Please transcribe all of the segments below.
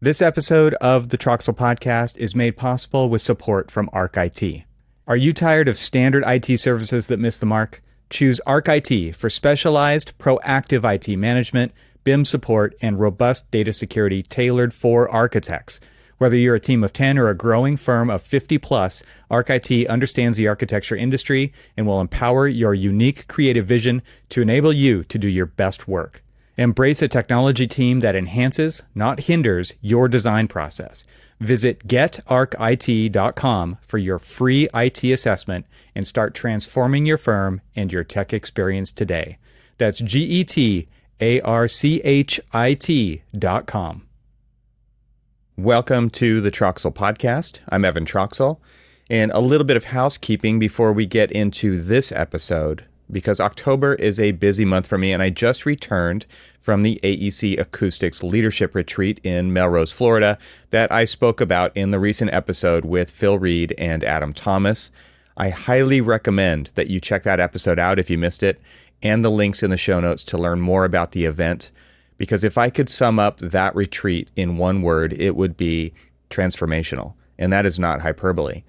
This episode of the Troxel Podcast is made possible with support from ArchIT. Are you tired of standard IT services that miss the mark? Choose ArchIT for specialized, proactive IT management, BIM support, and robust data security tailored for architects. Whether you're a team of 10 or a growing firm of 50 plus, ArchIT understands the architecture industry and will empower your unique creative vision to enable you to do your best work. Embrace a technology team that enhances, not hinders, your design process. Visit getarchit.com for your free IT assessment and start transforming your firm and your tech experience today. That's getarchit.com. Welcome to the Troxel Podcast. I'm Evan Troxel, and a little bit of housekeeping before we get into this episode, because October is a busy month for me, and I just returned from the AEC Acoustics Leadership Retreat in Melrose, Florida, that I spoke about in the recent episode with Phil Reed and Adam Thomas. I highly recommend that you check that episode out if you missed it, and the links in the show notes to learn more about the event. Because if I could sum up that retreat in one word, it would be transformational. And that is not hyperbole.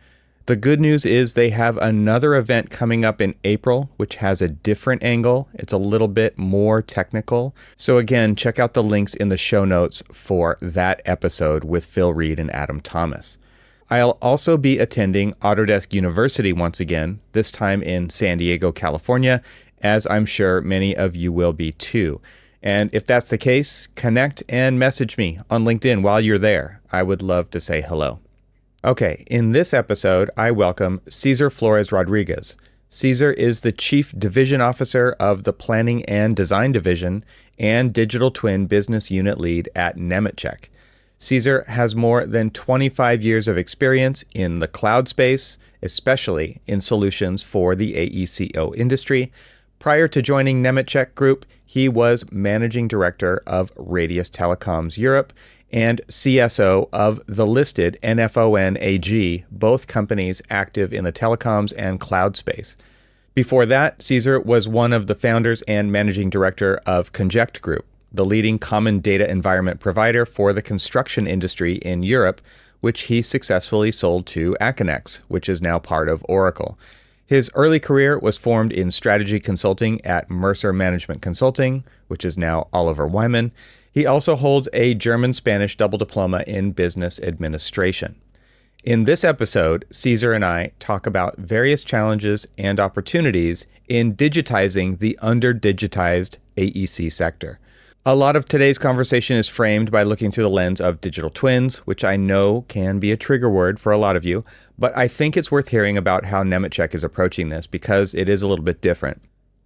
The good news is they have another event coming up in April, which has a different angle. It's a little bit more technical. So again, check out the links in the show notes for that episode with Phil Reed and Adam Thomas. I'll also be attending Autodesk University once again, this time in San Diego, California, as I'm sure many of you will be too. And if that's the case, connect and message me on LinkedIn while you're there. I would love to say hello. Okay, in this episode, I welcome César Flores Rodríguez. César is the Chief Division Officer of the Planning and Design Division and Digital Twin Business Unit Lead at Nemetschek. César has more than 25 years of experience in the cloud space, especially in solutions for the AECO industry. Prior to joining Nemetschek Group, he was Managing Director of Radius Telecoms Europe and CSO of the listed NFON AG, both companies active in the telecoms and cloud space. Before that, César was one of the founders and Managing Director of Conject Group, the leading common data environment provider for the construction industry in Europe, which he successfully sold to Aconex, which is now part of Oracle. His early career was formed in strategy consulting at Mercer Management Consulting, which is now Oliver Wyman. He also holds a German-Spanish double diploma in business administration. In this episode, César and I talk about various challenges and opportunities in digitizing the under-digitized AEC sector. A lot of today's conversation is framed by looking through the lens of digital twins, which I know can be a trigger word for a lot of you, but I think it's worth hearing about how Nemetschek is approaching this because it is a little bit different.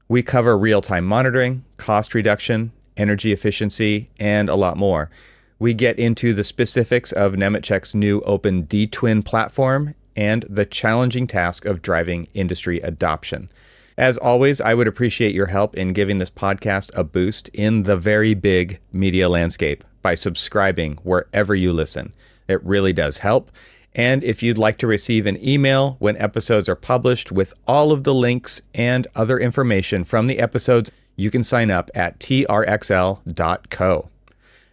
We cover real-time monitoring, cost reduction, energy efficiency, and a lot more. We get into the specifics of Nemetschek's new open DTwin platform and the challenging task of driving industry adoption. As always, I would appreciate your help in giving this podcast a boost in the very big media landscape by subscribing wherever you listen. It really does help. And if you'd like to receive an email when episodes are published with all of the links and other information from the episodes, you can sign up at trxl.co.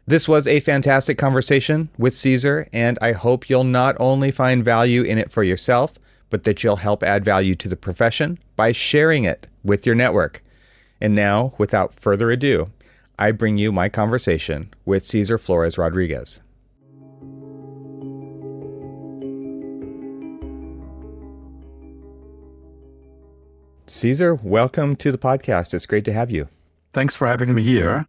This was a fantastic conversation with César, and I hope you'll not only find value in it for yourself, but that you'll help add value to the profession by sharing it with your network. And now, without further ado, I bring you my conversation with César Flores Rodríguez. César, welcome to the podcast. It's great to have you. Thanks for having me here.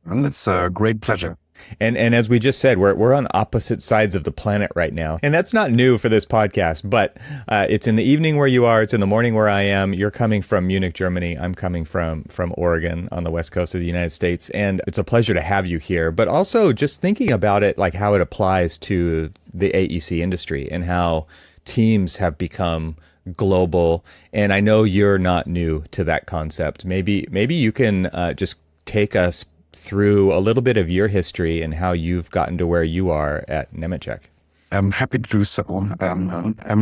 And it's a great pleasure. And as we just said, we're on opposite sides of the planet right now. And that's not new for this podcast, but it's in the evening where you are. It's in the morning where I am. You're coming from Munich, Germany. I'm coming from Oregon on the west coast of the United States. And it's a pleasure to have you here. But also just thinking about it, like how it applies to the AEC industry and how teams have become global. And I know you're not new to that concept. Maybe you can just take us through a little bit of your history and how you've gotten to where you are at Nemetschek. I'm happy to do so.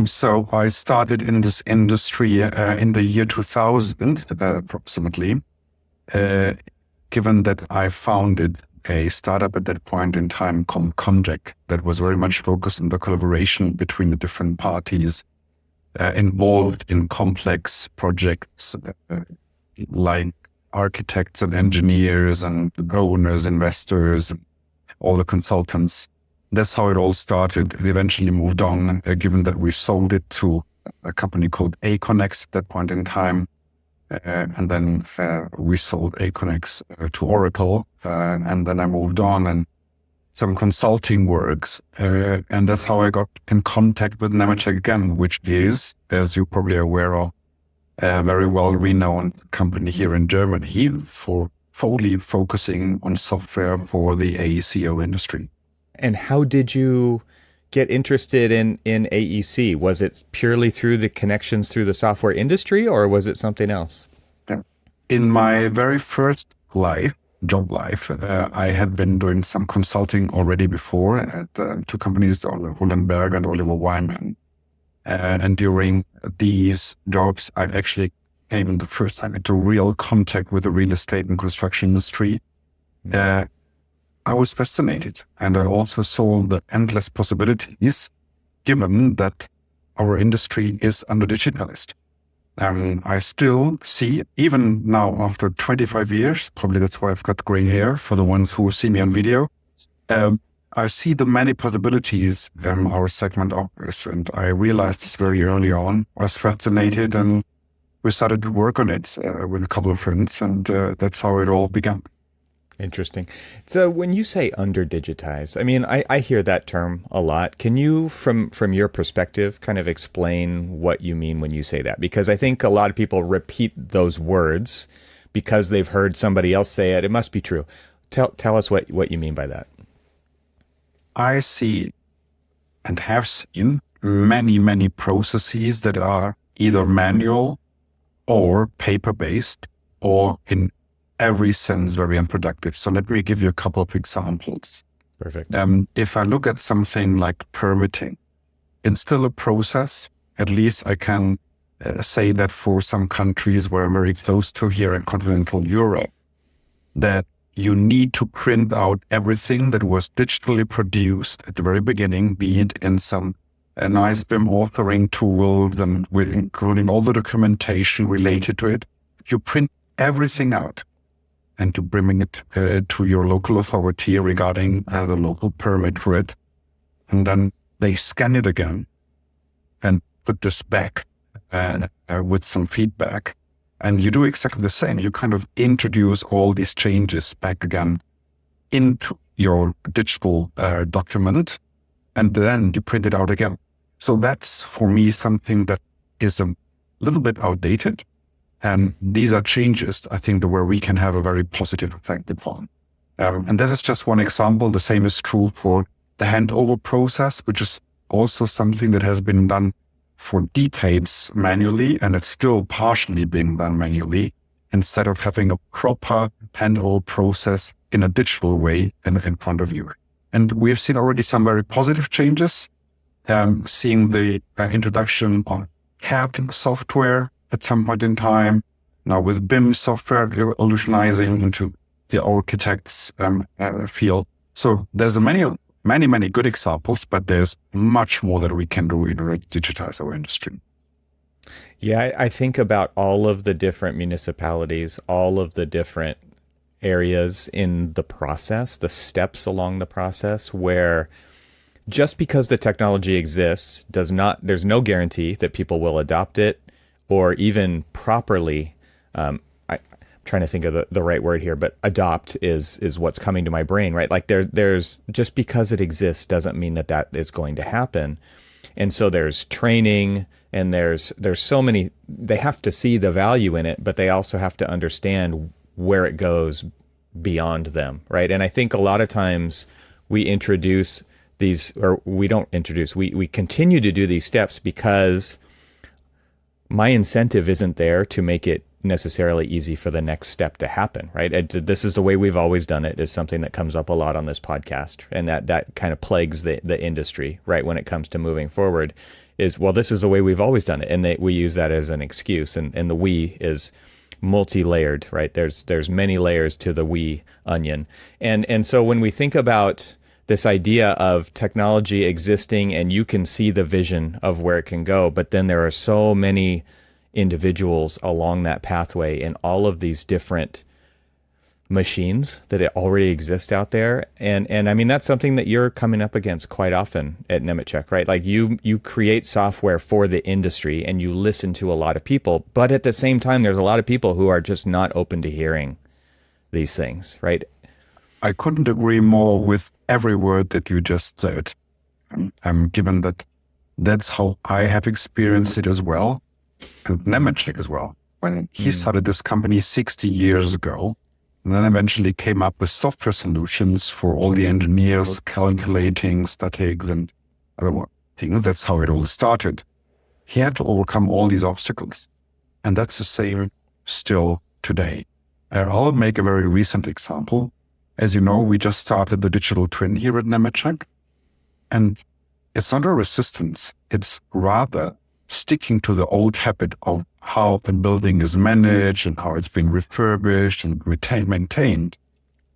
So I started in this industry in the year 2000, approximately, given that I founded a startup at that point in time called Conject that was very much focused on the collaboration between the different parties involved in complex projects like architects and engineers and owners, investors, all the consultants. That's how it all started. It eventually moved on, given that we sold it to a company called Aconex at that point in time. And then we sold Aconex to Oracle. And then I moved on and some consulting works. And that's how I got in contact with Nemetschek again, which is, as you're probably aware of, a very well-renowned company here in Germany for fully focusing on software for the AECO industry. And how did you get interested in AEC? Was it purely through the connections through the software industry, or was it something else? In my very first job life, I had been doing some consulting already before at two companies, Ole Hullenberg and Oliver Wyman. And during these jobs, I actually came in the first time into real contact with the real estate and construction industry. I was fascinated, and I also saw the endless possibilities given that our industry is under-digitalized. I still see, even now after 25 years, probably that's why I've got gray hair for the ones who see me on video, I see the many possibilities our segment offers, and I realized this very early on. I was fascinated, and we started to work on it with a couple of friends, and that's how it all began. Interesting. So when you say under-digitized, I mean, I hear that term a lot. Can you, from your perspective, kind of explain what you mean when you say that? Because I think a lot of people repeat those words because they've heard somebody else say it. It must be true. Tell us what you mean by that. I see and have seen many processes that are either manual or paper-based or in every sense very unproductive. So let me give you a couple of examples. Perfect. If I look at something like permitting, it's still a process. At least I can say that for some countries where I'm very close to here in continental Europe, that you need to print out everything that was digitally produced at the very beginning, be it in some nice BIM authoring tool, then including all the documentation related to it. You print everything out and to bring it to your local authority regarding the local permit for it. And then they scan it again and put this back with some feedback. And you do exactly the same. You kind of introduce all these changes back again into your digital document, and then you print it out again. So that's, for me, something that is a little bit outdated. And these are changes, I think, where we can have a very positive effect upon. And this is just one example. The same is true for the handover process, which is also something that has been done for decades manually, and it's still partially being done manually, instead of having a proper handover process in a digital way in front of you. And we have seen already some very positive changes, seeing the introduction of CAD software at some point in time. Now with BIM software evolutionizing into the architect's field. So there's many good examples, but there's much more that we can do in order to digitize our industry. Yeah, I think about all of the different municipalities, all of the different areas in the process, the steps along the process, where just because the technology exists there's no guarantee that people will adopt it or even properly, I'm trying to think of the right word here, but adopt is what's coming to my brain, right? Like there's just because it exists doesn't mean that is going to happen. And so there's training, and there's so many, they have to see the value in it, but they also have to understand where it goes beyond them, right? And I think a lot of times we introduce these, or we don't introduce, we continue to do these steps because my incentive isn't there to make it necessarily easy for the next step to happen, right? This is the way we've always done it, is something that comes up a lot on this podcast, and that kind of plagues the industry, right? When it comes to moving forward, is, well, this is the way we've always done it, and we use that as an excuse, and the we is multi-layered, right? There's many layers to the we onion. And so when we think about this idea of technology existing and you can see the vision of where it can go, but then there are so many individuals along that pathway in all of these different machines that it already exist out there. And I mean, that's something that you're coming up against quite often at Nemetschek, right? Like you create software for the industry and you listen to a lot of people, but at the same time, there's a lot of people who are just not open to hearing these things, right? I couldn't agree more with every word that you just said. Given that that's how I have experienced it as well, and Nemetschek as well. When he started this company 60 years ago, and then eventually came up with software solutions for all the engineers calculating statics and other things. That's how it all started. He had to overcome all these obstacles. And that's the same still today. I'll make a very recent example. As you know, we just started the digital twin here at Nemetschek. And it's not a resistance. It's rather sticking to the old habit of how a building is managed and how it's been refurbished and maintained.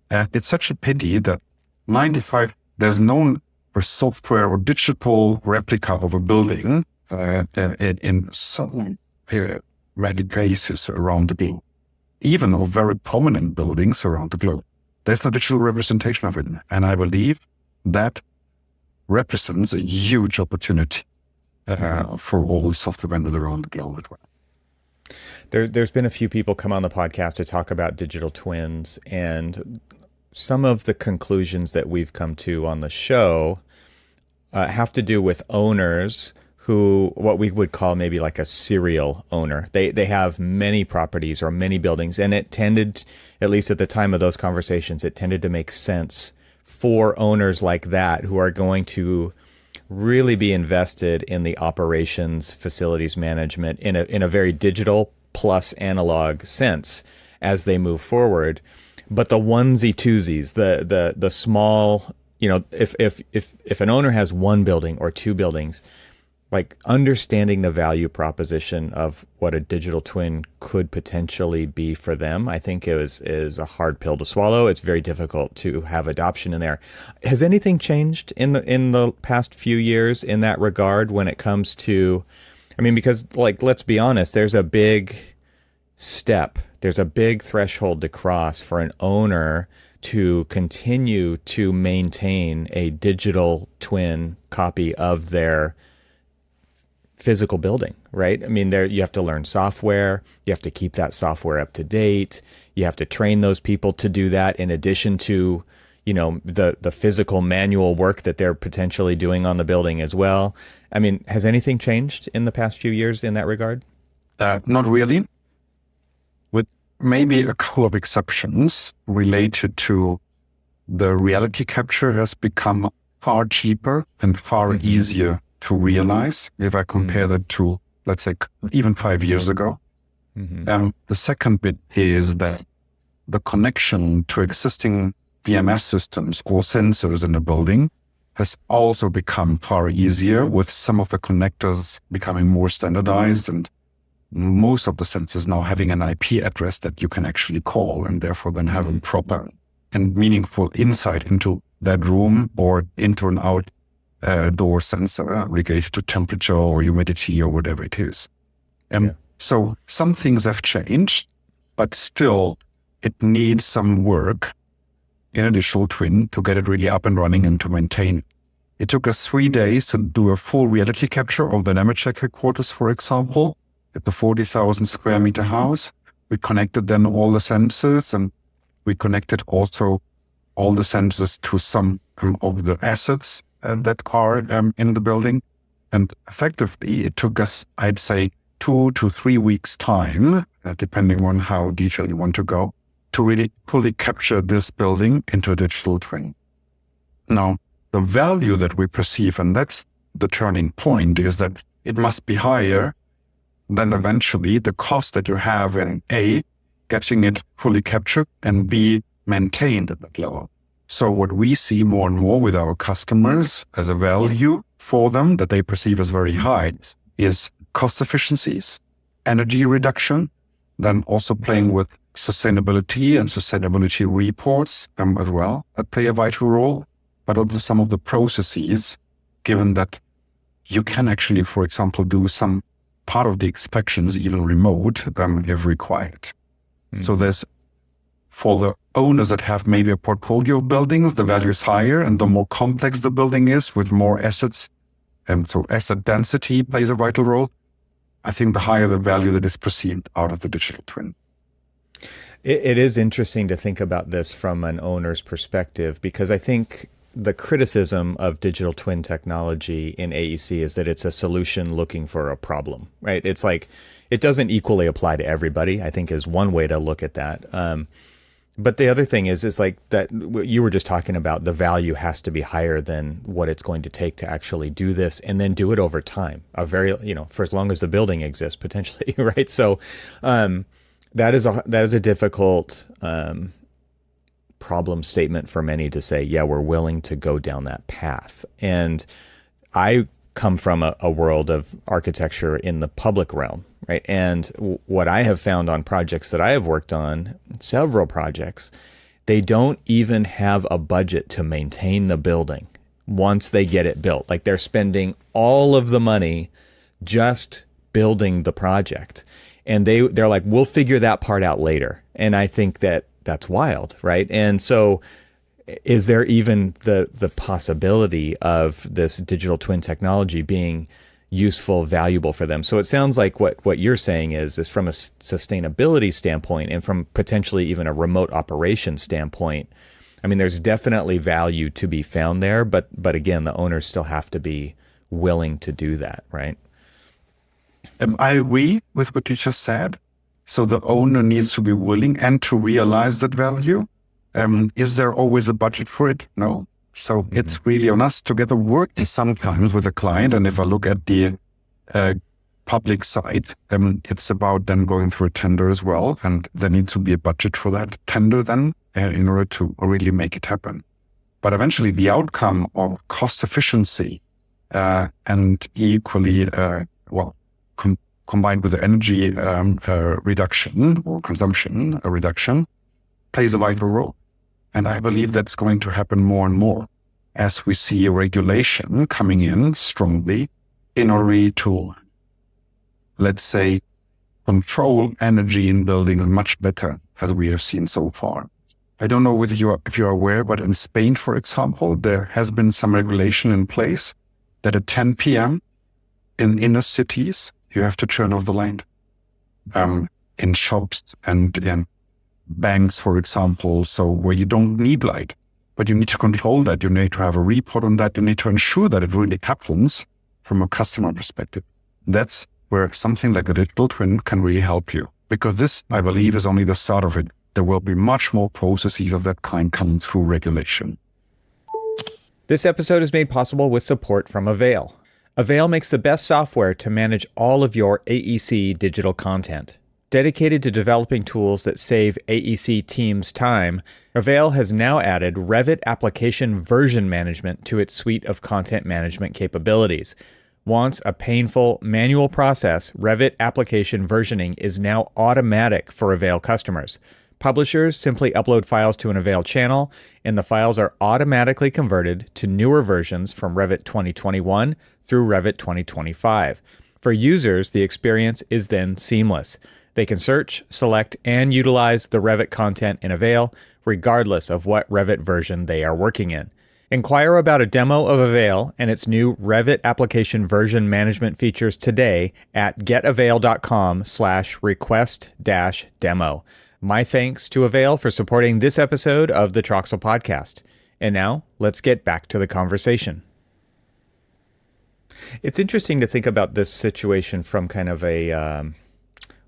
It's such a pity that there's no software or digital replica of a building in some radical cases around the globe, even of very prominent buildings around the globe. There's no digital representation of it. And I believe that represents a huge opportunity for all software vendors around the globe as well. There's been a few people come on the podcast to talk about digital twins, and some of the conclusions that we've come to on the show have to do with owners who, what we would call maybe like a serial owner. They have many properties or many buildings, and it tended, at least at the time of those conversations, it tended to make sense for owners like that who are going to really be invested in the operations, facilities management in a very digital plus analog sense as they move forward. But the onesie twosies, the small, if an owner has one building or two buildings, like understanding the value proposition of what a digital twin could potentially be for them, I think is a hard pill to swallow. It's very difficult to have adoption in there. Has anything changed in the past few years in that regard when it comes to, I mean, because like, let's be honest, there's a big step, there's a big threshold to cross for an owner to continue to maintain a digital twin copy of their physical building, right? I mean, you have to learn software. You have to keep that software up to date. You have to train those people to do that in addition to, the physical manual work that they're potentially doing on the building as well. I mean, has anything changed in the past few years in that regard? Not really, with maybe a couple of exceptions related to the reality capture has become far cheaper and far easier to realize if I compare that to, let's say, even 5 years ago. The second bit is that the connection to existing VMS systems or sensors in a building has also become far easier, with some of the connectors becoming more standardized and most of the sensors now having an IP address that you can actually call, and therefore then have a proper and meaningful insight into that room or into and out door sensor related to temperature or humidity or whatever it is. So some things have changed, but still it needs some work in a digital twin to get it really up and running and to maintain it. It took us 3 days to do a full reality capture of the Nemetschek headquarters, for example, at the 40,000 square meter house. We connected then all the sensors, and we connected also all the sensors to some of the assets that are in the building. And effectively, it took us, I'd say, 2 to 3 weeks time, depending on how detailed you want to go, to really fully capture this building into a digital twin. Now, the value that we perceive, and that's the turning point, is that it must be higher than eventually the cost that you have in A, getting it fully captured, and B, maintained at that level. So what we see more and more with our customers as a value for them that they perceive as very high is cost efficiencies, energy reduction, Then also playing with sustainability and sustainability reports as well that play a vital role, but also some of the processes, given that you can actually, for example, do some part of the inspections even remote if required. So there's, for the owners that have maybe a portfolio of buildings, the value is higher, and the more complex the building is with more assets, and so asset density plays a vital role. I think the higher the value that is perceived out of the digital twin. It is interesting to think about this from an owner's perspective, because I think the criticism of digital twin technology in AEC is that it's a solution looking for a problem, right? It's like, it doesn't equally apply to everybody, I think, is one way to look at that. But the other thing is like that you were just talking about, the value has to be higher than what it's going to take to actually do this, and then do it over time, for as long as the building exists, potentially, right? So that is a difficult problem statement for many to say, yeah, we're willing to go down that path. And I come from a world of architecture in the public realm, right? And what I have found on projects that I have worked on, several projects, they don't even have a budget to maintain the building once they get it built. Like, they're spending all of the money just building the project. And they're like, we'll figure that part out later. And I think that's wild, right? And so is there even the possibility of this digital twin technology being useful, valuable for them? So it sounds like what you're saying is from a sustainability standpoint, and from potentially even a remote operation standpoint, I mean, there's definitely value to be found there, but again, the owners still have to be willing to do that, right? I agree with what you just said. So the owner needs to be willing and to realize that value. Is there always a budget for it? No. So it's really on us together working sometimes with a client. And if I look at the public side, it's about then going through a tender as well. And there needs to be a budget for that tender then in order to really make it happen. But eventually the outcome of cost efficiency and equally, combined with the energy reduction or consumption reduction, plays a vital role. And I believe that's going to happen more and more as we see regulation coming in strongly in order to, let's say, control energy in buildings much better as we have seen so far. I don't know if you're aware, but in Spain, for example, there has been some regulation in place that at 10 p.m. in inner cities, you have to turn off the light. In shops and in banks, for example, so where you don't need light, but you need to control that. You need to have a report on that. You need to ensure that it really happens from a customer perspective. That's where something like a digital twin can really help you, because this, I believe, is only the start of it. There will be much more processes of that kind coming through regulation. This episode is made possible with support from AVAIL. AVAIL makes the best software to manage all of your AEC digital content. Dedicated to developing tools that save AEC teams time, AVAIL has now added Revit Application Version Management to its suite of content management capabilities. Once a painful manual process, Revit Application Versioning is now automatic for AVAIL customers. Publishers simply upload files to an AVAIL channel, and the files are automatically converted to newer versions from Revit 2021 through Revit 2025. For users, the experience is then seamless. They can search, select, and utilize the Revit content in AVAIL, regardless of what Revit version they are working in. Inquire about a demo of AVAIL and its new Revit Application Version Management features today at getavail.com/request-demo. My thanks to AVAIL for supporting this episode of the Troxel Podcast. And now, let's get back to the conversation. It's interesting to think about this situation from kind of a...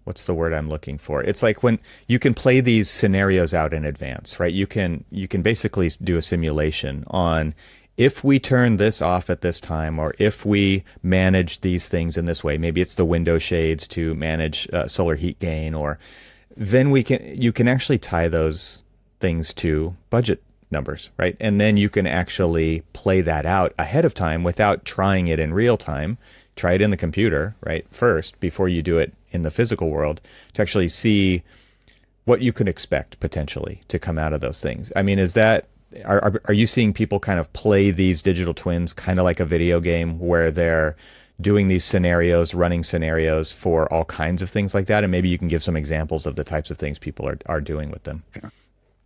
what's the word I'm looking for? It's like when you can play these scenarios out in advance, right? You can basically do a simulation on if we turn this off at this time, or if we manage these things in this way. Maybe it's the window shades to manage solar heat gain, or then you can actually tie those things to budget numbers, right? And then you can actually play that out ahead of time without trying it in real time. try it in the computer, right, first, before you do it in the physical world, to actually see what you could expect potentially to come out of those things. I mean, are you seeing people kind of play these digital twins kind of like a video game where they're doing these scenarios, running scenarios for all kinds of things like that? And maybe you can give some examples of the types of things people are doing with them. Yeah.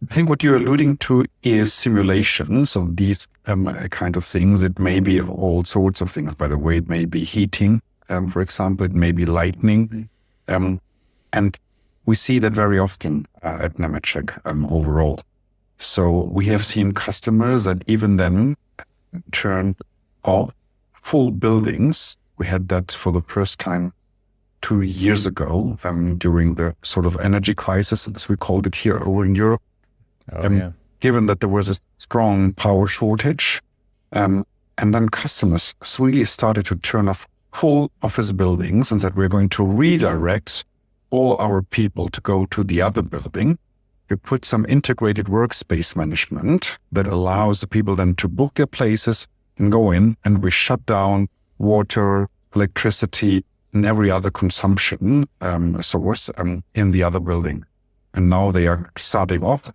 I think what you're alluding to is simulations of these kind of things. It may be all sorts of things, by the way. It may be heating, for example. It may be lighting. And we see that very often at Nemetschek overall. So we have seen customers that even then turn off full buildings. We had that for the first time 2 years ago during the sort of energy crisis, as we called it here over in Europe. Given that there was a strong power shortage, and then customers really started to turn off full office buildings and said, we're going to redirect all our people to go to the other building. We put some integrated workspace management that allows the people then to book their places and go in, and we shut down water, electricity, and every other consumption source in the other building. And now they are starting off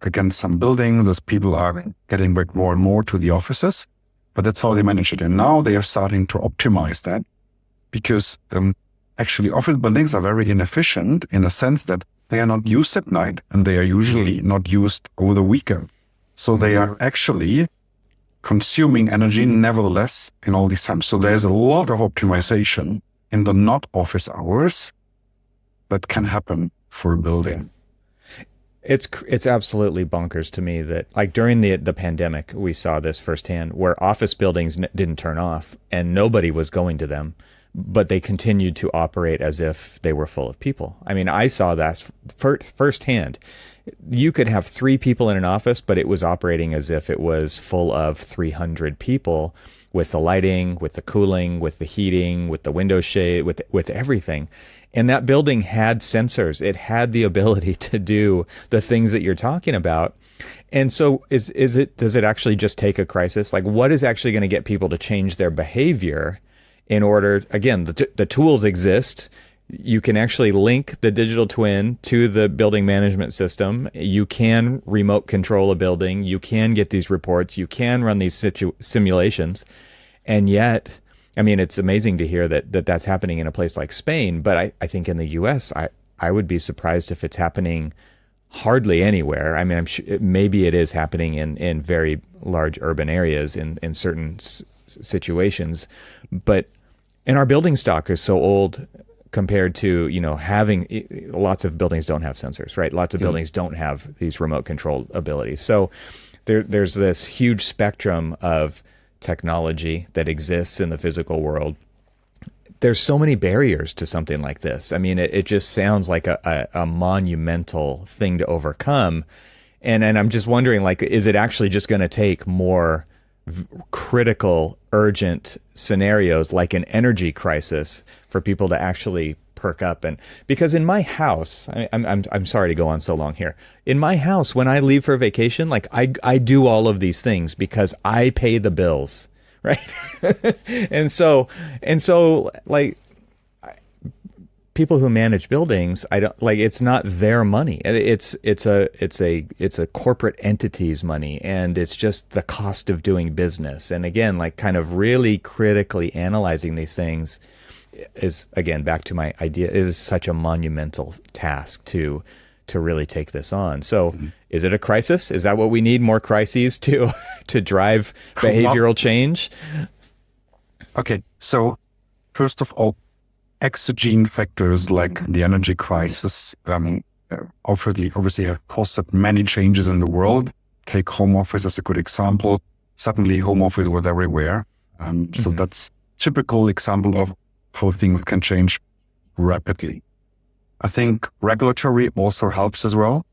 against some buildings as people are getting back more and more to the offices, but that's how they manage it. And now they are starting to optimize that because actually office buildings are very inefficient in a sense that they are not used at night and they are usually not used over the weekend. So they are actually consuming energy nevertheless in all these times. So there's a lot of optimization in the not office hours that can happen for a building. It's absolutely bonkers to me that, like, during the pandemic, we saw this firsthand where office buildings didn't turn off and nobody was going to them, but they continued to operate as if they were full of people. I mean, I saw that firsthand. You could have 3 people in an office, but it was operating as if it was full of 300 people, with the lighting, with the cooling, with the heating, with the window shade, with everything. And that building had sensors. It had the ability to do the things that you're talking about. And so does it actually just take a crisis? Like, what is actually going to get people to change their behavior in order, again, the tools exist. You can actually link the digital twin to the building management system. You can remote control a building. You can get these reports. You can run these simulations. And yet, I mean, it's amazing to hear that's happening in a place like Spain. But I think in the U.S., I would be surprised if it's happening hardly anywhere. I mean, I'm sure maybe it is happening in very large urban areas in certain situations. But and our building stock is so old compared to, having lots of buildings don't have sensors, right? Lots of buildings don't have these remote control abilities. So there's this huge spectrum of technology that exists in the physical world. There's so many barriers to something like this. I mean, it just sounds like a monumental thing to overcome. And I'm just wondering, like, is it actually just going to take more critical, urgent scenarios like an energy crisis for people to actually perk up? And because in my house, I'm sorry to go on so long here. In my house, when I leave for vacation, like I do all of these things because I pay the bills, right? and so like people who manage buildings, I don't like, it's not their money. It's a corporate entity's money, and it's just the cost of doing business. And again, like kind of really critically analyzing these things is, again, back to my idea, it is such a monumental task to really take this on. So is it a crisis? Is that what we need? More crises to drive behavioral change? Okay. So first of all, exogenous factors like the energy crisis obviously have caused many changes in the world. Take home office as a good example. Suddenly home office was everywhere. So that's typical example of how things can change rapidly. I think regulatory also helps as well.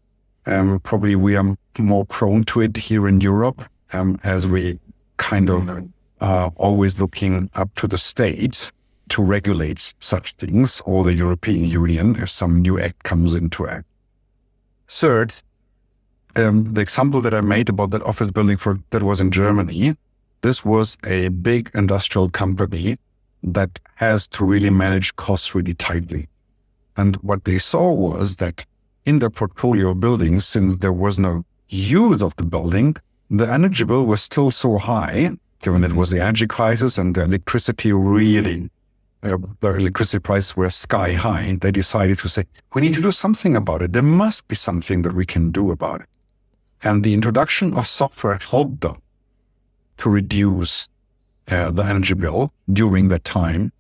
Probably we are more prone to it here in Europe, as we kind of always looking up to the state to regulate such things, or the European Union if some new act comes into act. Third, the example that I made about that office building that was in Germany, this was a big industrial company that has to really manage costs really tightly. And what they saw was that in their portfolio of buildings, since there was no use of the building, the energy bill was still so high, given it was the energy crisis and the electricity really, the electricity prices were sky high. They decided to say, we need to do something about it. There must be something that we can do about it. And the introduction of software helped them to reduce the energy bill during that time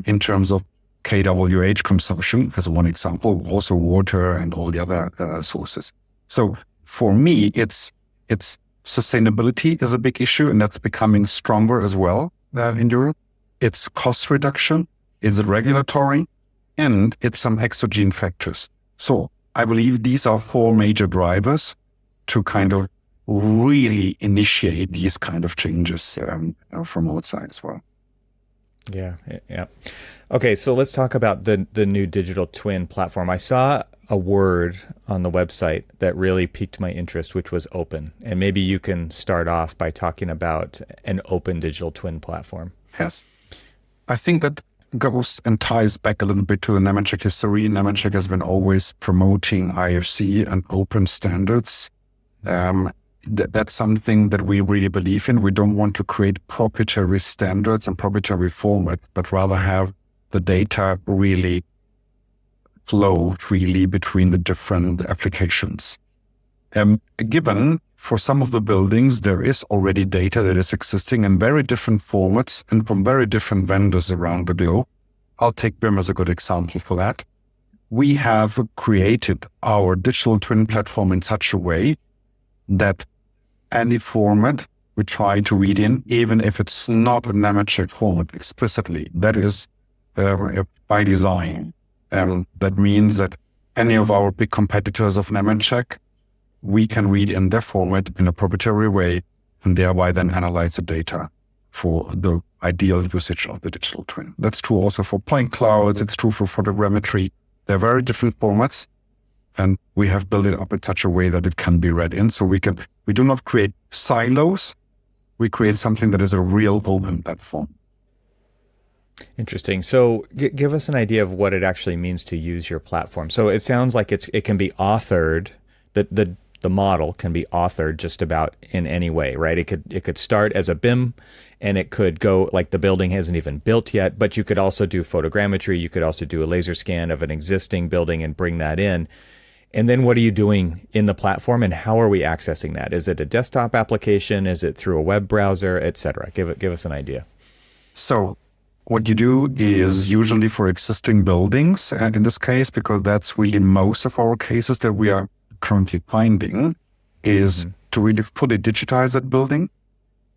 in terms of kWh consumption, as one example, also water and all the other sources. So for me, it's sustainability is a big issue, and that's becoming stronger as well in Europe. It's cost reduction, it's regulatory, and it's some exogenous factors. So I believe these are four major drivers to kind of really initiate these kind of changes from outside as well. Yeah. Okay, so let's talk about the new digital twin platform. I saw a word on the website that really piqued my interest, which was open. And maybe you can start off by talking about an open digital twin platform. Yes. I think that goes and ties back a little bit to the Nemetschek history. Nemetschek has been always promoting IFC and open standards. That's something that we really believe in. We don't want to create proprietary standards and proprietary format, but rather have the data really flow freely between the different applications. Given for some of the buildings, there is already data that is existing in very different formats and from very different vendors around the globe. I'll take BIM as a good example for that. We have created our digital twin platform in such a way that any format we try to read in, even if it's not a Nemetschek format explicitly, that is by design. That means that any of our big competitors of Nemetschek, we can read in their format in a proprietary way and thereby then analyze the data for the ideal usage of the digital twin. That's true also for point clouds. It's true for photogrammetry. They're very different formats. And we have built it up in such a way that it can be read in. So we do not create silos. We create something that is a real open platform. Interesting. So give us an idea of what it actually means to use your platform. So it sounds like it can be authored, the model can be authored just about in any way, right? It could start as a BIM and it could go like the building hasn't even built yet, but you could also do photogrammetry. You could also do a laser scan of an existing building and bring that in. And then what are you doing in the platform and how are we accessing that? Is it a desktop application? Is it through a web browser, et cetera? Give us an idea. So what you do is usually for existing buildings, and in this case, because that's really most of our cases that we are currently finding, is to really fully digitize that building.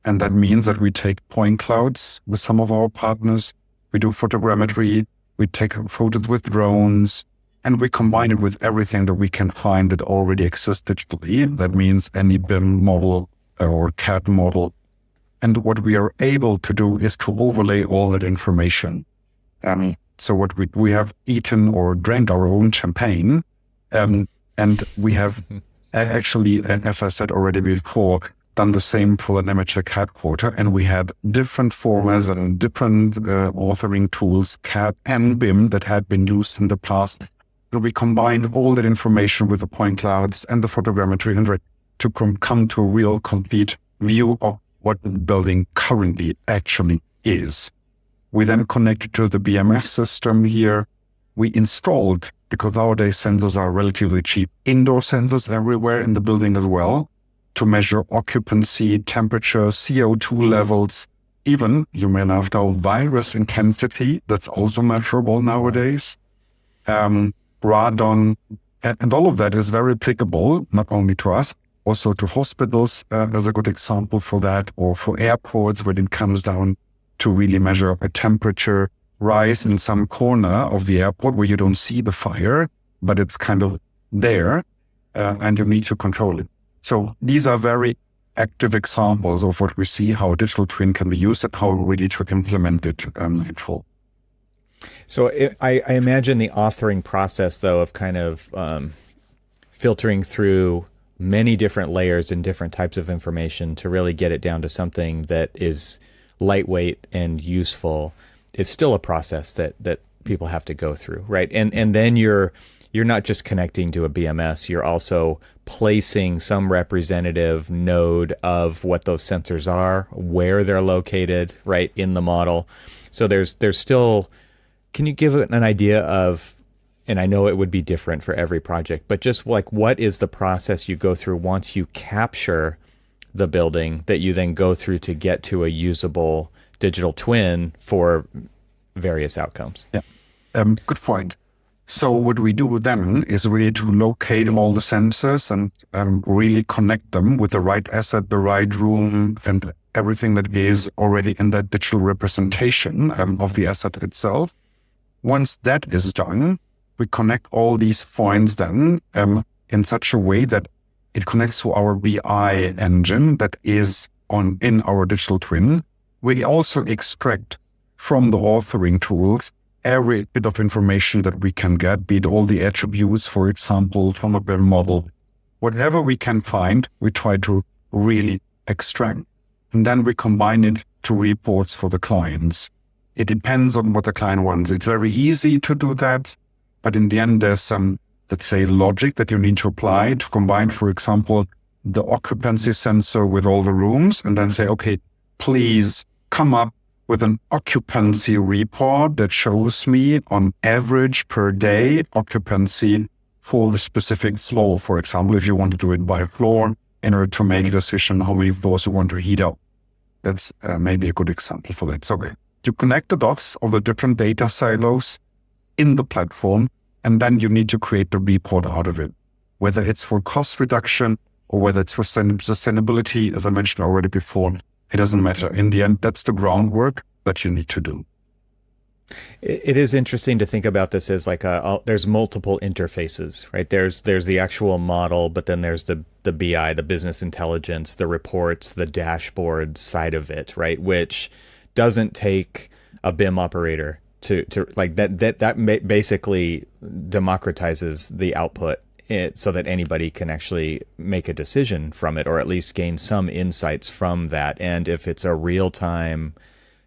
And that means that we take point clouds with some of our partners, we do photogrammetry, we take photos with drones, and we combine it with everything that we can find that already exists digitally. That means any BIM model or CAD model. And what we are able to do is to overlay all that information. So what we have eaten or drank our own champagne, and we have actually, as I said already before, done the same for the Nemetschek headquarters, and we had different formats and different authoring tools, CAD and BIM, that had been used in the past. And we combined all that information with the point clouds and the photogrammetry and to come to a real complete view of what the building currently actually is. We then connected to the BMS system here. We installed, because nowadays sensors are relatively cheap, indoor sensors everywhere in the building as well, to measure occupancy, temperature, CO2 levels, even, you may now know, virus intensity, that's also measurable nowadays. Radon, and all of that is very applicable, not only to us, also to hospitals. There's a good example for that, or for airports when it comes down to really measure a temperature rise in some corner of the airport where you don't see the fire, but it's kind of there, and you need to control it. So these are very active examples of what we see, how digital twin can be used and how we need to implement it in full. So I imagine the authoring process, though, of kind of filtering through many different layers and different types of information to really get it down to something that is lightweight and useful. is still a process that people have to go through, right? And then you're not just connecting to a BMS, you're also placing some representative node of what those sensors are, where they're located, right, in the model. So there's still, can you give an idea of, and I know it would be different for every project, but just like what is the process you go through once you capture the building that you then go through to get to a usable digital twin for various outcomes? Yeah, good point. So what we do then is really to locate all the sensors and really connect them with the right asset, the right room, and everything that is already in that digital representation of the asset itself. Once that is done, we connect all these points then in such a way that it connects to our BI engine that is in our digital twin. We also extract from the authoring tools every bit of information that we can get, be it all the attributes, for example, from a BIM model. Whatever we can find, we try to really extract. And then we combine it to reports for the clients. It depends on what the client wants. It's very easy to do that, but in the end, there's some, let's say, logic that you need to apply to combine, for example, the occupancy sensor with all the rooms, and then say, okay, please come up with an occupancy report that shows me on average per day occupancy for the specific floor. For example, if you want to do it by floor in order to make a decision how many floors you want to heat up. That's maybe a good example for that. So you connect the dots of the different data silos in the platform, and then you need to create the report out of it, whether it's for cost reduction or whether it's for sustainability, as I mentioned already before. It doesn't matter. In the end, that's the groundwork that you need to do. It is interesting to think about this as like there's multiple interfaces, right? There's the actual model, but then there's the BI, the business intelligence, the reports, the dashboard side of it, right? Which doesn't take a BIM operator to like that basically democratizes the output so that anybody can actually make a decision from it, or at least gain some insights from that. And if it's a real-time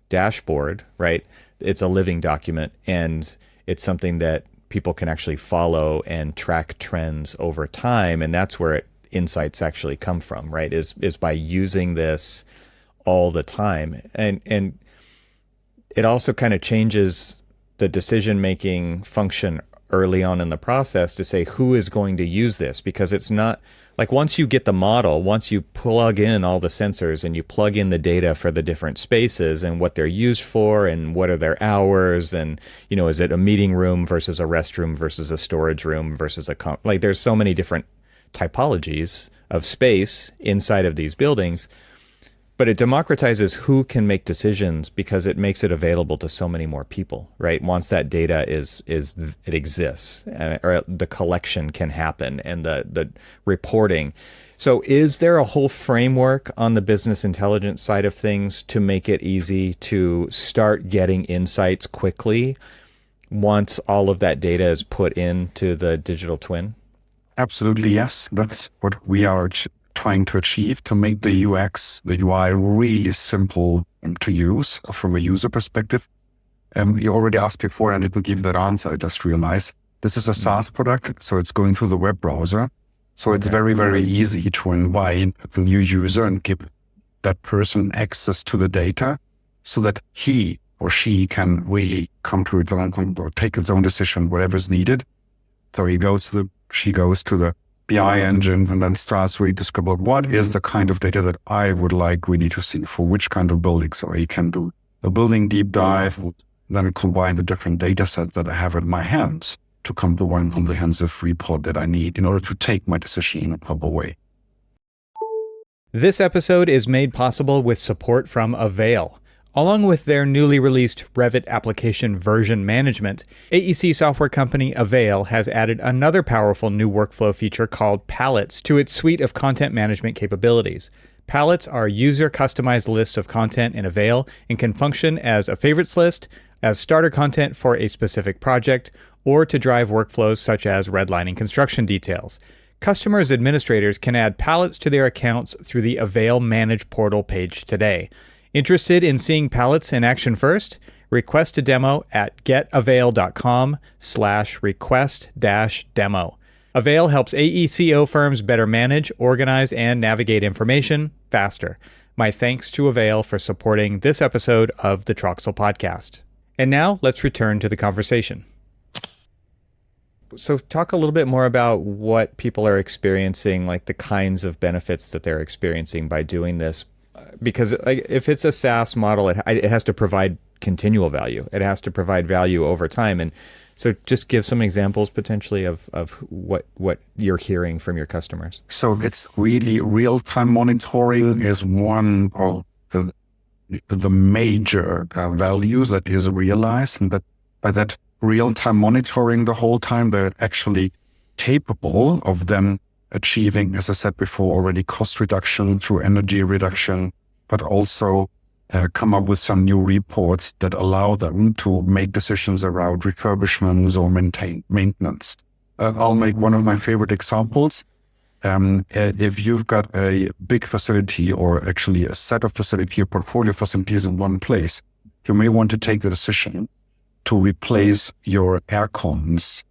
dashboard, right, it's a living document, and it's something that people can actually follow and track trends over time. And that's where insights actually come from, right, is by using this all the time. And it also kind of changes the decision-making function early on in the process to say who is going to use this, because it's not like once you get the model, once you plug in all the sensors and you plug in the data for the different spaces and what they're used for and what are their hours, and is it a meeting room versus a restroom versus a storage room versus like there's so many different typologies of space inside of these buildings. But it democratizes who can make decisions because it makes it available to so many more people, right? Once that data it exists, or the collection can happen, and the reporting. So is there a whole framework on the business intelligence side of things to make it easy to start getting insights quickly once all of that data is put into the digital twin? Absolutely, yes. That's what we are trying to achieve, to make the UX, the UI really simple to use from a user perspective. You already asked before, and it will give that answer. I just realized this is a SaaS product, so it's going through the web browser. So it's very, very easy to invite a new user and give that person access to the data so that he or she can really come to it or take its own decision, whatever is needed. So she goes to the BI engine and then starts really to scribble what is the kind of data that I would like really to see for which kind of building. So I can do a building deep dive, then combine the different data sets that I have in my hands to come to one comprehensive report that I need in order to take my decision in a proper way. This episode is made possible with support from AVAIL. Along with their newly released Revit Application Version Management, AEC software company AVAIL has added another powerful new workflow feature called Palettes to its suite of content management capabilities. Palettes are user-customized lists of content in AVAIL and can function as a favorites list, as starter content for a specific project, or to drive workflows such as redlining construction details. Customers administrators can add palettes to their accounts through the AVAIL Manage portal page today. Interested in seeing palettes in action first? Request a demo at getavail.com/request-demo. AVAIL helps AECO firms better manage, organize, and navigate information faster. My thanks to AVAIL for supporting this episode of the Troxel Podcast. And now let's return to the conversation. So talk a little bit more about what people are experiencing, like the kinds of benefits that they're experiencing by doing this. Because if it's a SaaS model, it has to provide continual value. It has to provide value over time. And so just give some examples potentially of what you're hearing from your customers. So it's really real-time monitoring is one of the major values that is realized, and that by that real-time monitoring the whole time, they're actually capable of then achieving, as I said before, already cost reduction through energy reduction, but also come up with some new reports that allow them to make decisions around refurbishments or maintenance. I'll make one of my favorite examples. If you've got a big facility or actually a set of facility or portfolio facilities in one place, you may want to take the decision to replace your air cons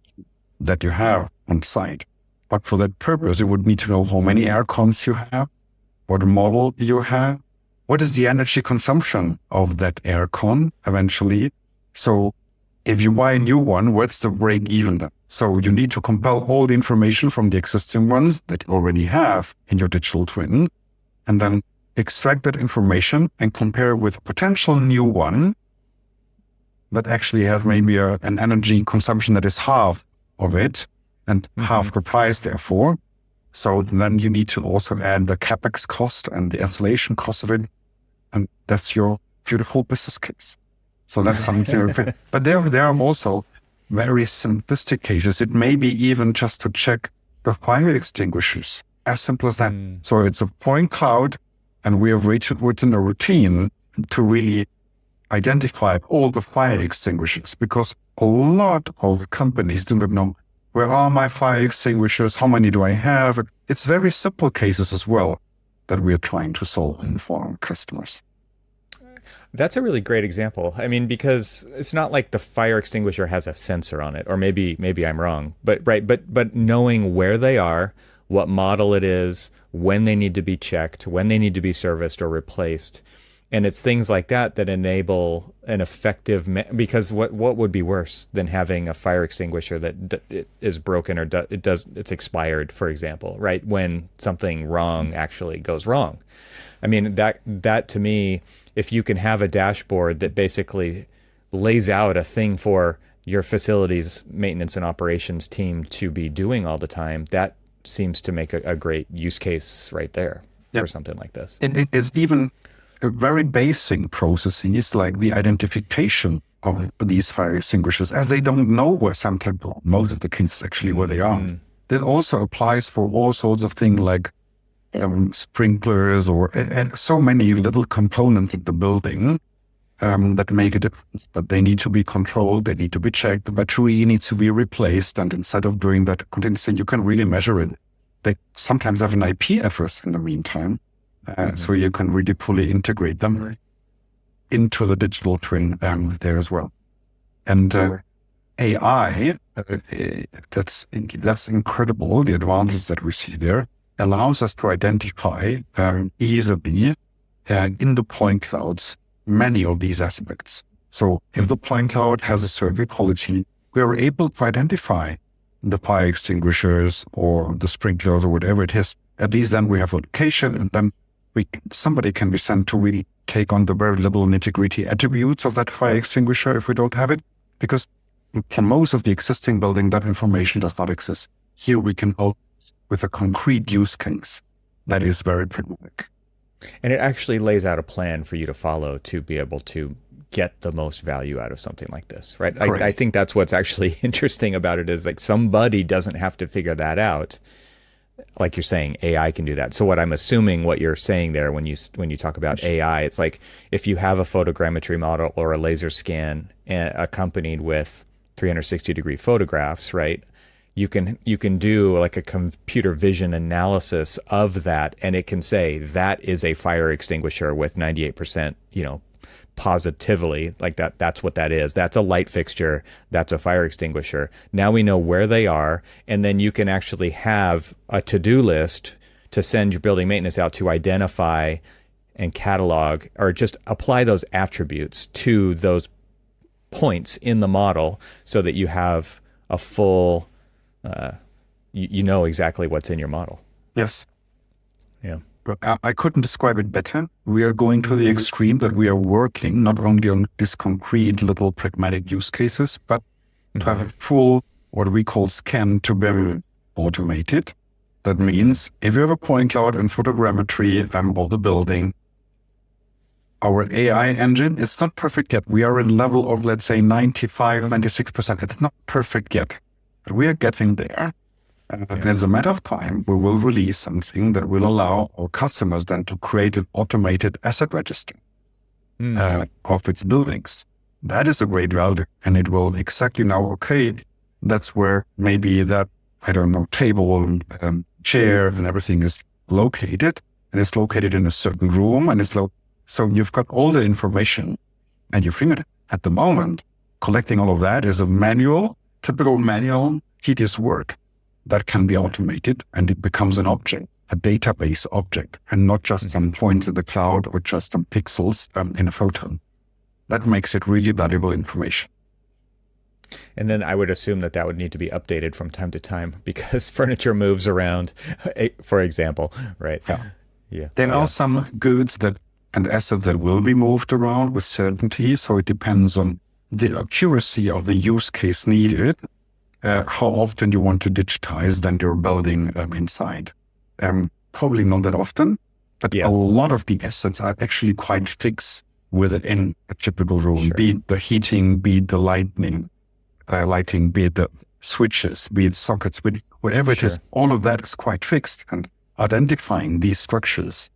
that you have on site. But for that purpose, you would need to know how many air cons you have, what model you have, what is the energy consumption of that air con eventually. So if you buy a new one, what's the break even then? So you need to compile all the information from the existing ones that you already have in your digital twin, and then extract that information and compare with a potential new one that actually has maybe an energy consumption that is half of it and half the price therefore. So then you need to also add the CapEx cost and the installation cost of it. And that's your beautiful business case. So that's something, but there are also very simplistic cases. It may be even just to check the fire extinguishers, as simple as that. So it's a point cloud, and we have written a routine to really identify all the fire extinguishers, because a lot of companies do not know, where are my fire extinguishers? How many do I have? It's very simple cases as well that we are trying to solve for our customers. That's a really great example. I mean, because it's not like the fire extinguisher has a sensor on it, or maybe I'm wrong, but knowing where they are, what model it is, when they need to be checked, when they need to be serviced or replaced. And it's things like that that enable an effective, because what would be worse than having a fire extinguisher that it is broken or it's expired, for example, right? When something wrong actually goes wrong. I mean, that to me, if you can have a dashboard that basically lays out a thing for your facilities maintenance and operations team to be doing all the time, that seems to make a great use case right there for something like this. And it's even a very basic process is like the identification of these fire extinguishers, as they don't know where sometimes, most of the cases actually where they are. That also applies for all sorts of things like sprinklers and so many little components in the building that make a difference. But they need to be controlled, they need to be checked, the battery needs to be replaced, and instead of doing that continuously, you can really measure it. They sometimes have an IP address in the meantime. So you can really fully integrate them into the digital twin there as well. And AI, that's incredible. The advances that we see there allows us to identify easily in the point clouds many of these aspects. So if the point cloud has a survey policy, we are able to identify the fire extinguishers or the sprinklers or whatever it is. At least then we have a location, and then somebody can be sent to really take on the very little nitty-gritty attributes of that fire extinguisher if we don't have it, because for most of the existing building, that information does not exist. Here we can help with a concrete use case that is very pragmatic. And it actually lays out a plan for you to follow to be able to get the most value out of something like this, right? I think that's what's actually interesting about it, is like somebody doesn't have to figure that out. Like you're saying, AI can do that. So what I'm assuming what you're saying there when you talk about AI, it's like if you have a photogrammetry model or a laser scan accompanied with 360-degree photographs, right? You can do like a computer vision analysis of that, and it can say that is a fire extinguisher with 98%, positively, like that's what that is. That's a light fixture. That's a fire extinguisher. Now we know where they are. And then you can actually have a to-do list to send your building maintenance out to identify and catalog, or just apply those attributes to those points in the model so that you have a full, you know exactly what's in your model. Yes. Yeah. I couldn't describe it better. We are going to the extreme that we are working not only on this concrete little pragmatic use cases, but to have a full, what we call scan to BIM automated. That means if you have a point cloud and photogrammetry of the building, our AI engine, it's not perfect yet. We are in level of, let's say, 95, 96%. It's not perfect yet, but we are getting there. And as a matter of time, we will release something that will allow our customers then to create an automated asset register of its buildings. That is a great value. And it will exactly know, okay, that's where maybe that, I don't know, table and chair and everything is located. And it's located in a certain room. And it's so you've got all the information at your fingertip. At the moment, collecting all of that is a typical manual, tedious work. That can be automated, and it becomes an object, a database object, and not just some points in the cloud or just some pixels in a photo. That makes it really valuable information. And then I would assume that would need to be updated from time to time because furniture moves around, for example, right? Yeah. There are some goods and assets that will be moved around with certainty, so it depends on the accuracy of the use case needed. How often you want to digitize then your building inside. Probably not that often, but a lot of the assets are actually quite fixed within a typical room, be it the heating, be it the lighting, be it the switches, be it sockets, whatever it is, all of that is quite fixed. And identifying these structures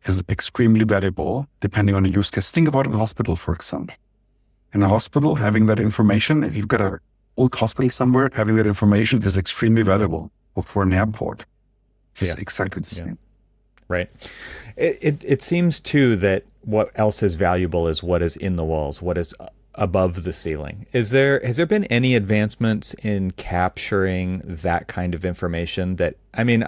is extremely valuable depending on the use case. Think about a hospital, for example. In a hospital, having that information, if you've got a old hospital somewhere, having that information is extremely valuable. Or for an airport, it's exactly the same. Right. It seems too that what else is valuable is what is in the walls, what is above the ceiling. Has there been any advancements in capturing that kind of information? That, I mean,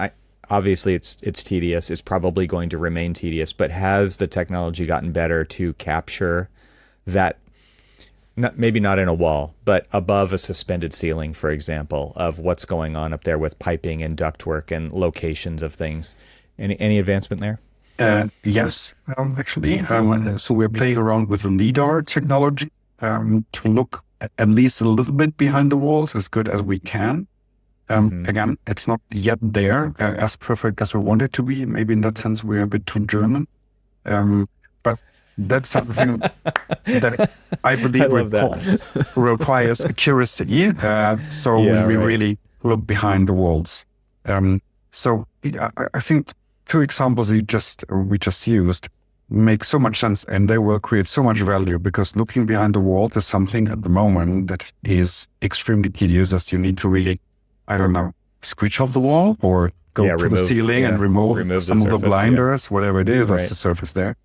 obviously it's tedious. It's probably going to remain tedious. But has the technology gotten better to capture that? Maybe not in a wall, but above a suspended ceiling, for example, of what's going on up there with piping and ductwork and locations of things. Any advancement there? Yes, actually. So we're playing around with the LiDAR technology to look at least a little bit behind the walls as good as we can. Again, it's not yet there as perfect as we want it to be. Maybe in that sense, we're a bit too German. But that's something that I believe requires accuracy. So we really look behind the walls. So I think two examples we just used make so much sense, and they will create so much value, because looking behind the wall is something at the moment that is extremely tedious, as you need to really, I don't know, screech off the wall or go to the ceiling and remove some of the blinders, whatever it is, that's the surface there.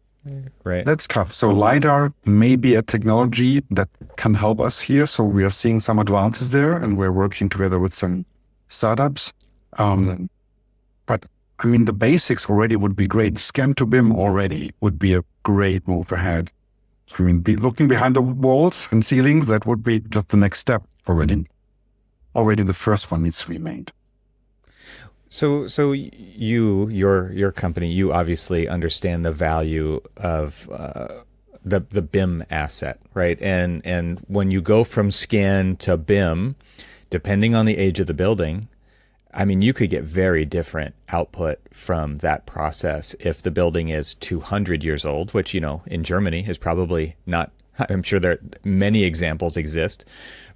Right. That's tough. So LiDAR may be a technology that can help us here. So we are seeing some advances there, and we're working together with some startups. But I mean, the basics already would be great. Scan to BIM already would be a great move ahead. I mean, looking behind the walls and ceilings, that would be just the next step already. Already the first one needs to be made. So your company, you obviously understand the value of the BIM asset, right? And when you go from scan to BIM, depending on the age of the building, I mean, you could get very different output from that process if the building is 200 years old, which, you know, in Germany is probably not. I'm sure there many examples exist,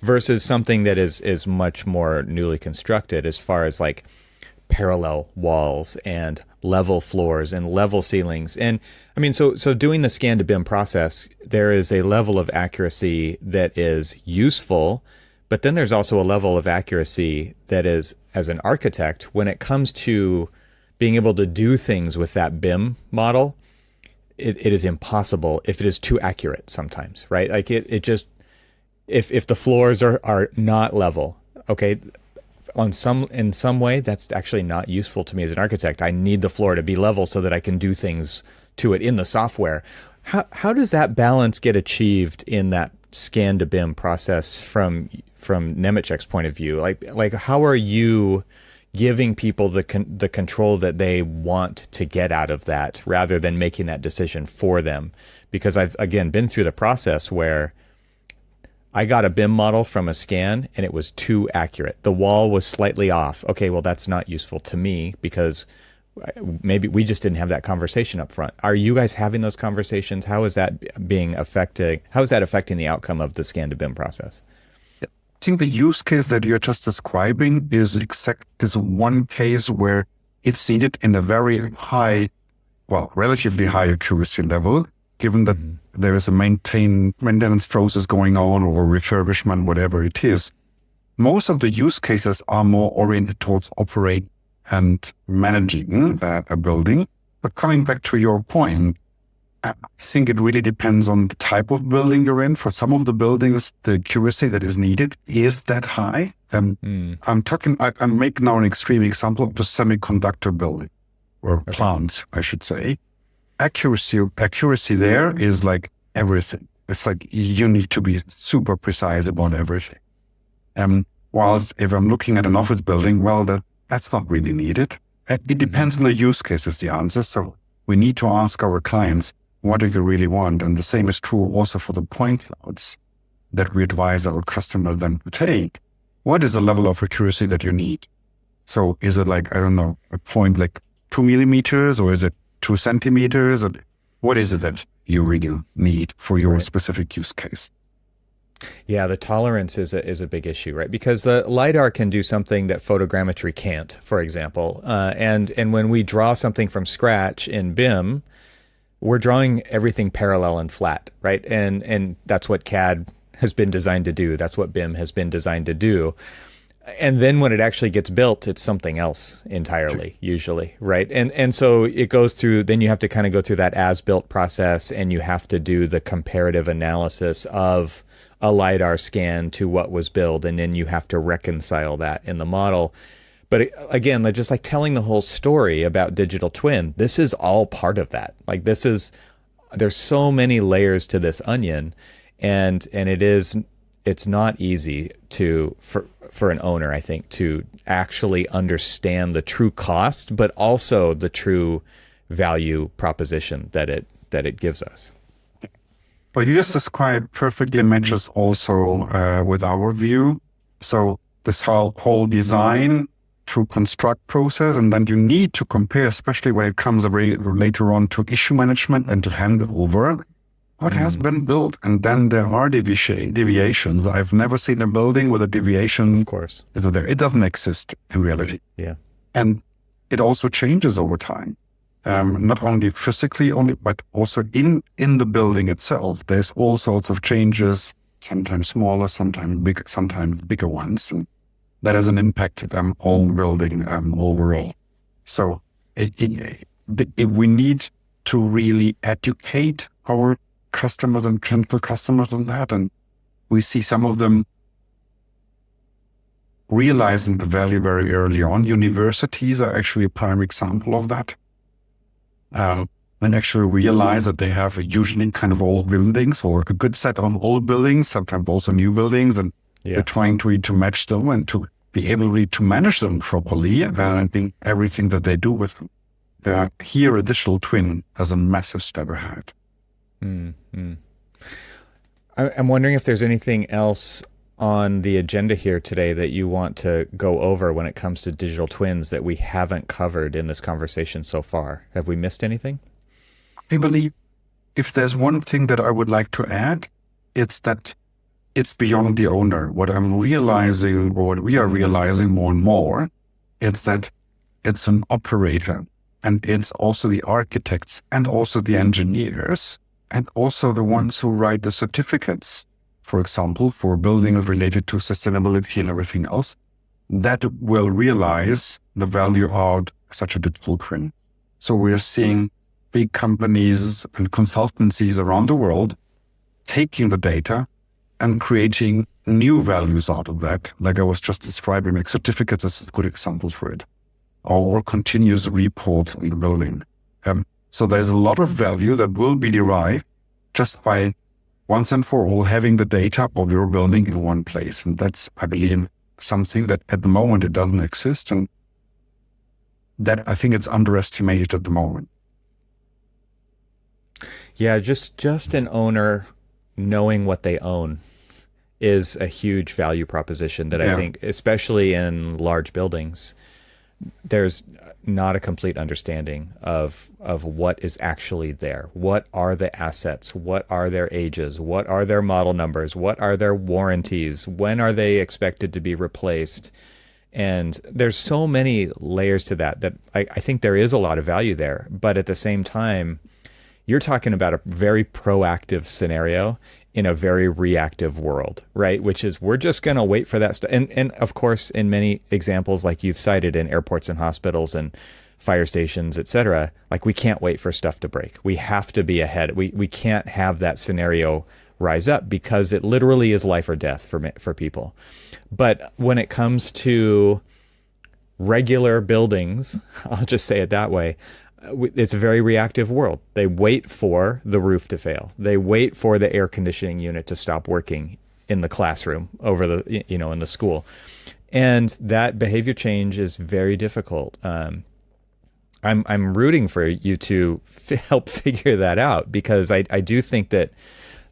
versus something that is much more newly constructed, as far as like parallel walls and level floors and level ceilings. And I mean, so doing the scan to BIM process, there is a level of accuracy that is useful, but then there's also a level of accuracy that is, as an architect, when it comes to being able to do things with that BIM model, it is impossible if it is too accurate sometimes, right? Like it just, if the floors are not level, okay, in some way, that's actually not useful to me as an architect. I need the floor to be level so that I can do things to it in the software. How does that balance get achieved in that scan to BIM process from Nemetschek's point of view? Like how are you giving people the control that they want to get out of that rather than making that decision for them? Because I've, again, been through the process where I got a BIM model from a scan and it was too accurate. The wall was slightly off. Okay, well, that's not useful to me because maybe we just didn't have that conversation up front. Are you guys having those conversations? How is that affecting the outcome of the scan to BIM process? I think the use case that you're just describing is this one case where it's needed in a very high, well, relatively high accuracy level, given that there is a maintenance process going on or refurbishment, whatever it is. Most of the use cases are more oriented towards operating and managing a building. But coming back to your point, I think it really depends on the type of building you're in. For some of the buildings, the accuracy that is needed is that high. I'm making now an extreme example of the semiconductor building or plants, I should say. Accuracy there is like everything. It's like you need to be super precise about everything. Whilst if I'm looking at an office building, well, that's not really needed. It depends on the use case is the answer. So we need to ask our clients, what do you really want? And the same is true also for the point clouds that we advise our customer then to take. What is the level of accuracy that you need? So is it like, I don't know, a point like 2 millimeters or is it 2 centimeters? Or what is it that you really need for your specific use case? Yeah, the tolerance is a big issue, right? Because the LiDAR can do something that photogrammetry can't, for example. And when we draw something from scratch in BIM, we're drawing everything parallel and flat, right? And that's what CAD has been designed to do. That's what BIM has been designed to do. And then when it actually gets built, it's something else entirely, usually, right? And so it goes through, then you have to kind of go through that as-built process, and you have to do the comparative analysis of a LiDAR scan to what was built, and then you have to reconcile that in the model. But again, just like telling the whole story about digital twin, this is all part of that. Like there's so many layers to this onion, and it's not easy for an owner, I think, to actually understand the true cost, but also the true value proposition that it gives us. Well, you just described perfectly matches also with our view. So this whole design to construct process, and then you need to compare, especially when it comes later on to issue management and to handover, what has been built, and then there are deviations. I've never seen a building with a deviation. Of course. It doesn't exist in reality. Yeah. And it also changes over time. Not only physically, but also in the building itself. There's all sorts of changes, sometimes smaller, sometimes bigger ones. And that has an impact on building overall. So we need to really educate our customers and potential customers on that. And we see some of them realizing the value very early on. Universities are actually a prime example of that. And actually realize that they have usually kind of old buildings or a good set of old buildings, sometimes also new buildings, and they're trying to match them and to be able to manage them properly. And I think everything that they do with them. Here, a digital twin has a massive step ahead. Mm-hmm. I'm wondering if there's anything else on the agenda here today that you want to go over when it comes to digital twins that we haven't covered in this conversation so far. Have we missed anything? I believe if there's one thing that I would like to add, it's that it's beyond the owner. What I'm realizing, or what we are realizing more and more, is that it's an operator, and it's also the architects and also the engineers and also the ones who write the certificates, for example, for buildings related to sustainability and everything else, that will realize the value of such a digital twin. So we're seeing big companies and consultancies around the world taking the data and creating new values out of that. Like I was just describing, like certificates is a good example for it, or continuous report on the building. So there's a lot of value that will be derived just by once and for all having the data of your building in one place. And that's, I believe, something that at the moment it doesn't exist. And that I think it's underestimated at the moment. Yeah, just an owner knowing what they own is a huge value proposition that I think, especially in large buildings, there's not a complete understanding of what is actually there. What are the assets? What are their ages? What are their model numbers? What are their warranties? When are they expected to be replaced? And there's so many layers to that I think there is a lot of value there. But at the same time, you're talking about a very proactive scenario in a very reactive world, right? Which is, we're just going to wait for that stuff. And of course, in many examples, like you've cited in airports and hospitals and fire stations, et cetera, like we can't wait for stuff to break. We have to be ahead. We can't have that scenario rise up because it literally is life or death for people. But when it comes to regular buildings, I'll just say it that way, it's a very reactive world. They wait for the roof to fail. They wait for the air conditioning unit to stop working in the classroom in the school. And that behavior change is very difficult. I'm rooting for you to help figure that out, because I do think that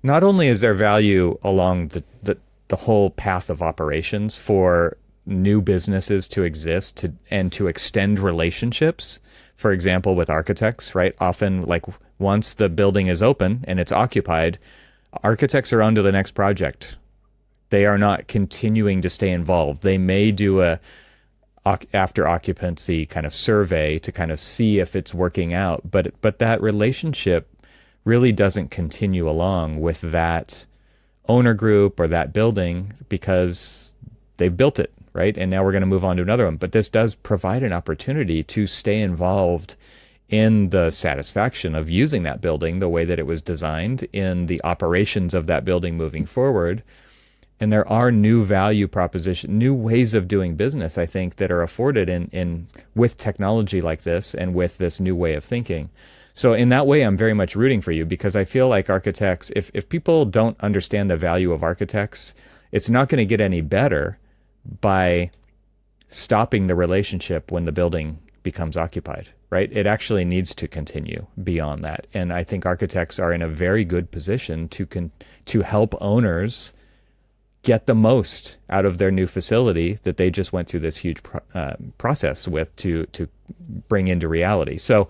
not only is there value along the whole path of operations for new businesses to exist and to extend relationships. For example, with architects, right? Often, like, once the building is open and it's occupied, architects are on to the next project. They are not continuing to stay involved. They may do a after occupancy kind of survey to kind of see if it's working out, but that relationship really doesn't continue along with that owner group or that building, because they've built it. Right? And now we're going to move on to another one. But this does provide an opportunity to stay involved in the satisfaction of using that building the way that it was designed, in the operations of that building moving forward. And there are new value proposition, new ways of doing business, I think, that are afforded in with technology like this and with this new way of thinking. So in that way, I'm very much rooting for you, because I feel like architects, if people don't understand the value of architects, it's not going to get any better by stopping the relationship when the building becomes occupied, right? It actually needs to continue beyond that. And I think architects are in a very good position to help owners get the most out of their new facility that they just went through this huge process with to bring into reality. So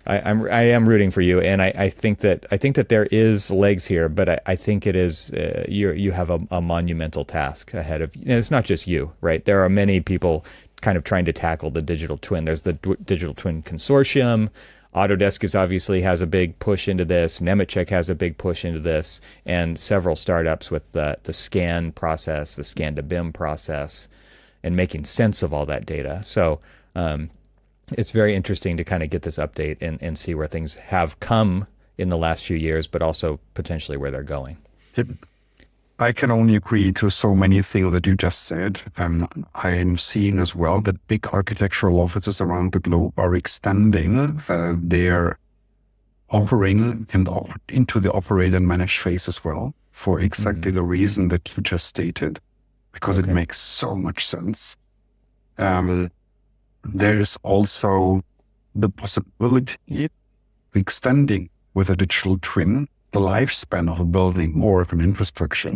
I am rooting for you, and I think that there is legs here, but I think it is you have a monumental task ahead of you. And it's not just you, right? There are many people kind of trying to tackle the digital twin. There's the digital twin consortium. Autodesk obviously has a big push into this. Nemetschek has a big push into this, and several startups with the scan process, the scan to BIM process, and making sense of all that data. So it's very interesting to kind of get this update and see where things have come in the last few years, but also potentially where they're going. I can only agree to so many things that you just said. I am seeing as well that big architectural offices around the globe are extending their offering into the operate and manage phase as well, for exactly the reason that you just stated, because it makes so much sense. There is also the possibility of extending with a digital twin the lifespan of a building or of an infrastructure.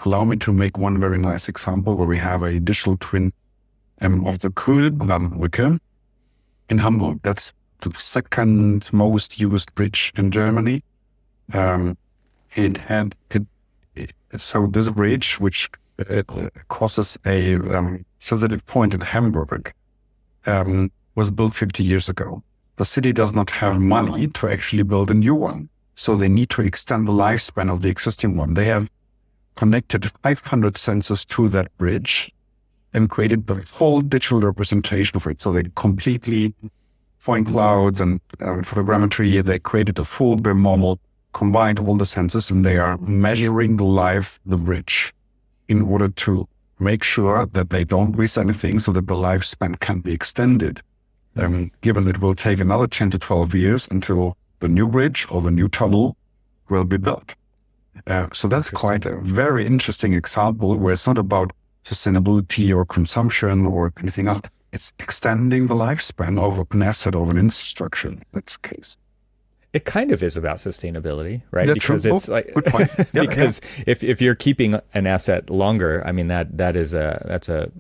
Allow me to make one very nice example where we have a digital twin of the Brücke in Hamburg. That's the second most used bridge in Germany. So this bridge, which crosses a sensitive point in Hamburg, was built 50 years ago. The city does not have money to actually build a new one. So they need to extend the lifespan of the existing one. They have connected 500 sensors to that bridge and created the whole digital representation of it. So they completely point cloud and photogrammetry. They created a full BIM model, combined all the sensors, and they are measuring live the bridge in order to make sure that they don't miss anything so that the lifespan can be extended. Given it will take another 10 to 12 years until the new bridge or the new tunnel will be built. So that's quite a very interesting example where it's not about sustainability or consumption or anything else. It's extending the lifespan of an asset or an infrastructure in this case. It kind of is about sustainability, right? Yeah, because true. it's like Yeah, because if you're keeping an asset longer, I mean that's a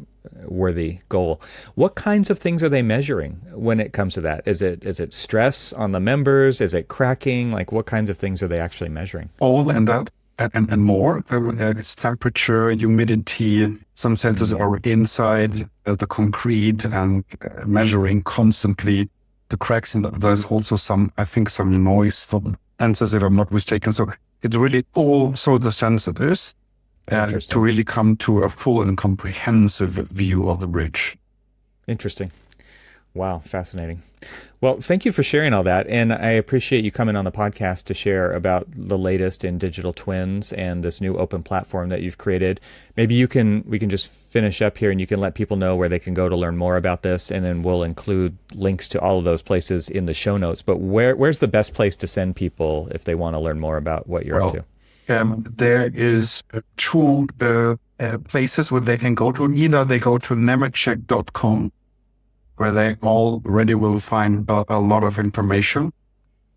worthy goal. What kinds of things are they measuring when it comes to that? Is it stress on the members? Is it cracking? Like what kinds of things are they actually measuring? All and that and more. It's temperature, humidity. Some sensors are inside the concrete and measuring constantly the cracks. And there's also some noise from sensors, if I'm not mistaken. So it's really all so the sensors to really come to a full and comprehensive view of the bridge. Interesting. Wow, fascinating. Well, thank you for sharing all that. And I appreciate you coming on the podcast to share about the latest in digital twins and this new open platform that you've created. Maybe we can just finish up here and you can let people know where they can go to learn more about this. And then we'll include links to all of those places in the show notes. But where's the best place to send people if they want to learn more about what you're up to? There is two places where they can go to. Either they go to Nemetschek.com, where they already will find a lot of information.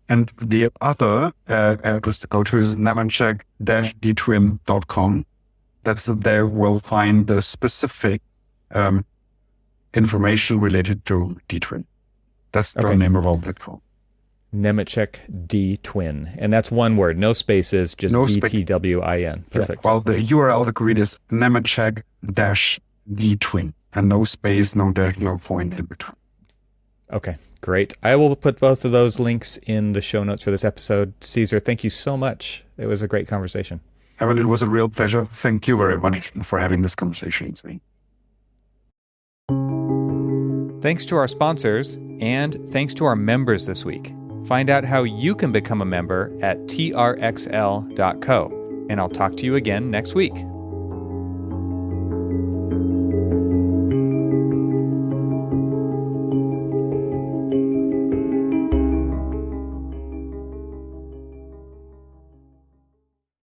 And the other to go to is Nemetschek-DTwin.com. There will find the specific information related to DTwin. That's the name of our platform. Nemetschek DTwin. And that's one word, no spaces, just DTWIN. Perfect. Yeah. Well, the URL to read is Nemetschek-DTwin. And no space, no dash, no point in between. Okay, great. I will put both of those links in the show notes for this episode. César, thank you so much. It was a great conversation. Evan, it was a real pleasure. Thank you very much for having this conversation with me. Thanks to our sponsors, and thanks to our members this week. Find out how you can become a member at trxl.co. And I'll talk to you again next week.